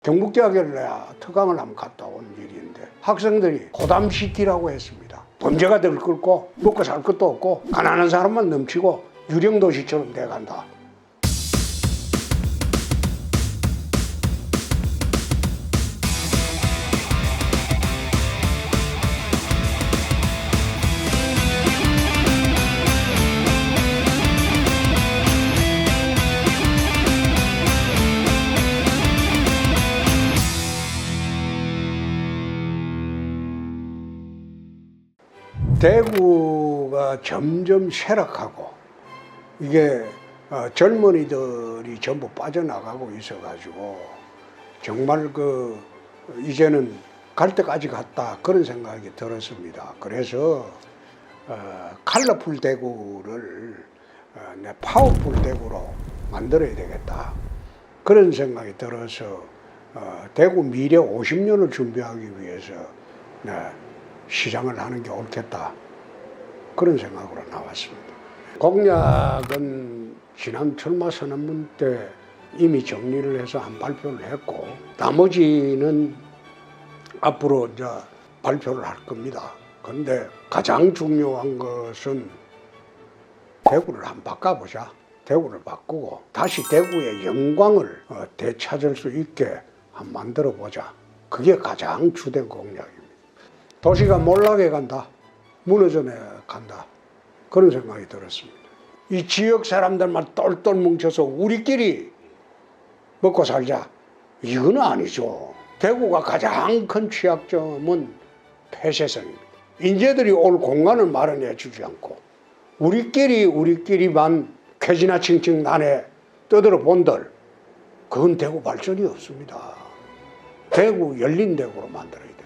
경북대학에 내가 특강을 한번 갔다 온 일인데 학생들이 고담시티라고 했습니다. 범죄가 들끓고 먹고 살 것도 없고 가난한 사람만 넘치고 유령도시처럼 돼간다. 대구가 점점 쇠락하고 이게 젊은이들이 전부 빠져나가고 있어가지고 정말 이제는 갈 때까지 갔다 그런 생각이 들었습니다. 그래서 컬러풀 대구를 파워풀 대구로 만들어야 되겠다 그런 생각이 들어서 대구 미래 50년을 준비하기 위해서 시장을 하는 게 옳겠다 그런 생각으로 나왔습니다. 공약은 지난 출마 선언문 때 이미 정리를 해서 한 발표를 했고 나머지는 앞으로 이제 발표를 할 겁니다. 그런데 가장 중요한 것은 대구를 한번 바꿔보자. 대구를 바꾸고 다시 대구의 영광을 되찾을 수 있게 한번 만들어보자. 그게 가장 주된 공약입니다. 도시가 몰락해 간다. 무너져 간다. 그런 생각이 들었습니다. 이 지역 사람들만 똘똘 뭉쳐서 우리끼리 먹고 살자. 이건 아니죠. 대구가 가장 큰 취약점은 폐쇄성입니다. 인재들이 올 공간을 마련해 주지 않고 우리끼리만 쾌지나 칭칭 난에 떠들어 본들 그건 대구 발전이 없습니다. 대구 열린 대구로 만들어야 됩니다.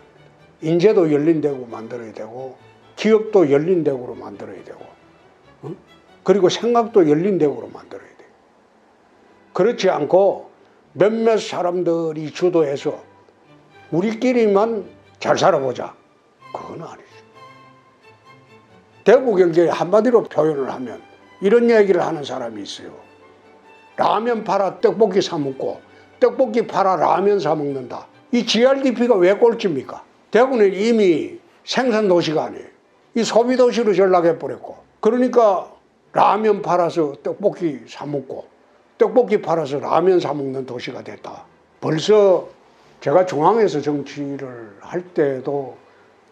인재도 열린 대구 만들어야 되고 기업도 열린 대구로 만들어야 되고 그리고 생각도 열린 대구로 만들어야 돼요. 그렇지 않고 몇몇 사람들이 주도해서 우리끼리만 잘 살아보자. 그건 아니죠. 대구 경제에 한마디로 표현을 하면 이런 얘기를 하는 사람이 있어요. 라면 팔아 떡볶이 사 먹고 떡볶이 팔아 라면 사 먹는다. 이 GRDP가 왜 꼴찌입니까? 대구는 이미 생산도시가 아니에요. 이 소비도시로 전락해버렸고 그러니까 라면 팔아서 떡볶이 사 먹고 떡볶이 팔아서 라면 사 먹는 도시가 됐다. 벌써 제가 중앙에서 정치를 할 때도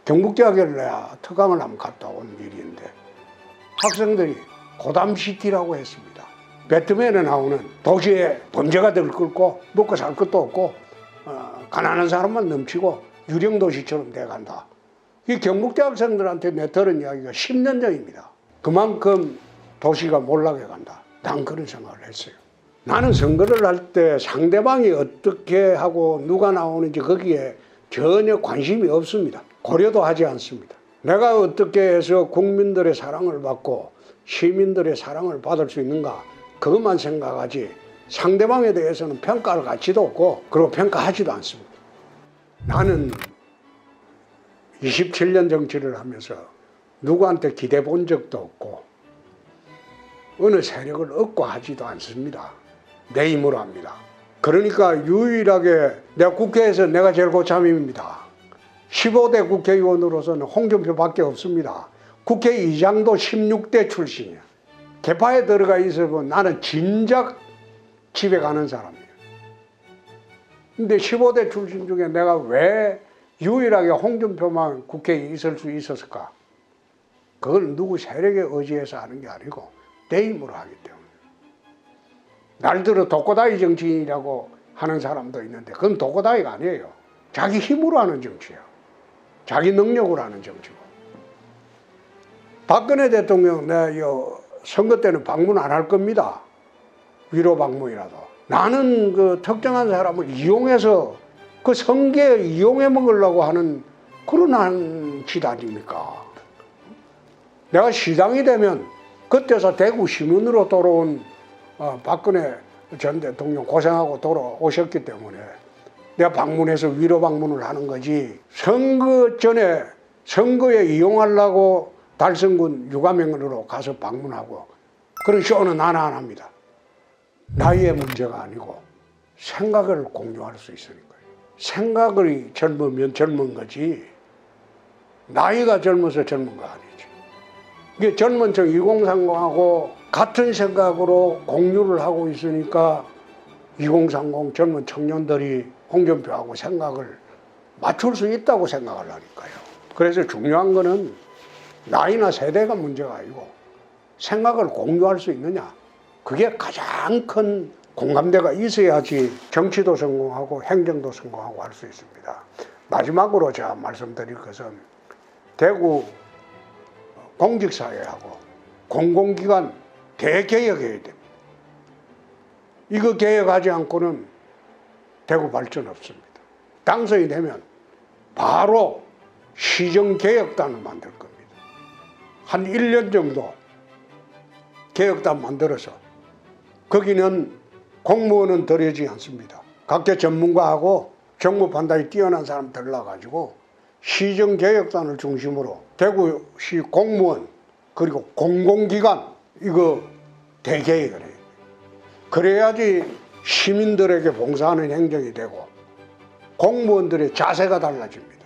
경북대학에 내가 특강을 한번 갔다 온 일인데 학생들이 고담시티라고 했습니다. 배트맨에 나오는 도시에 범죄가 들끓고 먹고 살 것도 없고 가난한 사람만 넘치고 유령도시처럼 돼간다. 이 경북대 학생들한테 내 들은 이야기가 10년 전입니다. 그만큼 도시가 몰락해 간다. 난 그런 생각을 했어요. 나는 선거를 할 때 상대방이 어떻게 하고 누가 나오는지 거기에 전혀 관심이 없습니다. 고려도 하지 않습니다. 내가 어떻게 해서 국민들의 사랑을 받고 시민들의 사랑을 받을 수 있는가 그것만 생각하지 상대방에 대해서는 평가할 가치도 없고 그리고 평가하지도 않습니다. 나는 27년 정치를 하면서 누구한테 기대 본 적도 없고 어느 세력을 억과하지도 않습니다. 내 힘으로 합니다. 그러니까 유일하게 내가 국회에서 내가 제일 고참입니다. 15대 국회의원으로서는 홍준표밖에 없습니다. 국회의장도 16대 출신이야. 개파에 들어가 있어도 나는 진작 집에 가는 사람이에요. 근데 15대 출신 중에 내가 왜 유일하게 홍준표만 국회에 있을 수 있었을까? 그걸 누구 세력에 의지해서 하는 게 아니고 내 힘으로 하기 때문에. 날들어 독고다이 정치인이라고 하는 사람도 있는데 그건 독고다이가 아니에요. 자기 힘으로 하는 정치예요. 자기 능력으로 하는 정치고. 박근혜 대통령 내가 선거 때는 방문 안 할 겁니다. 위로 방문이라도. 나는 그 특정한 사람을 이용해서 그 선거에 이용해 먹으려고 하는 그런 한 짓 아닙니까? 내가 시장이 되면 그때서 대구 시민으로 돌아온 박근혜 전 대통령 고생하고 돌아오셨기 때문에 내가 방문해서 위로 방문을 하는 거지 선거 전에 선거에 이용하려고 달성군 유가면으로 가서 방문하고 그런 쇼는 나는 안 합니다. 나이의 문제가 아니고 생각을 공유할 수 있으니까요. 생각이 젊으면 젊은 거지 나이가 젊어서 젊은 거 아니지. 이게 젊은 층 2030하고 같은 생각으로 공유를 하고 있으니까 2030 젊은 청년들이 홍준표하고 생각을 맞출 수 있다고 생각을 하니까요. 그래서 중요한 거는 나이나 세대가 문제가 아니고 생각을 공유할 수 있느냐. 그게 가장 큰 공감대가 있어야지 정치도 성공하고 행정도 성공하고 할 수 있습니다. 마지막으로 제가 말씀드릴 것은 대구 공직사회하고 공공기관 대개혁해야 됩니다. 이거 개혁하지 않고는 대구 발전 없습니다. 당선이 되면 바로 시정개혁단을 만들 겁니다. 한 1년 정도 개혁단 만들어서 거기는 공무원은 들여지지 않습니다. 각계 전문가하고 정무 판단이 뛰어난 사람 들러가지고 시정개혁단을 중심으로 대구시 공무원 그리고 공공기관 이거 대개혁을 해요. 그래야지 시민들에게 봉사하는 행정이 되고 공무원들의 자세가 달라집니다.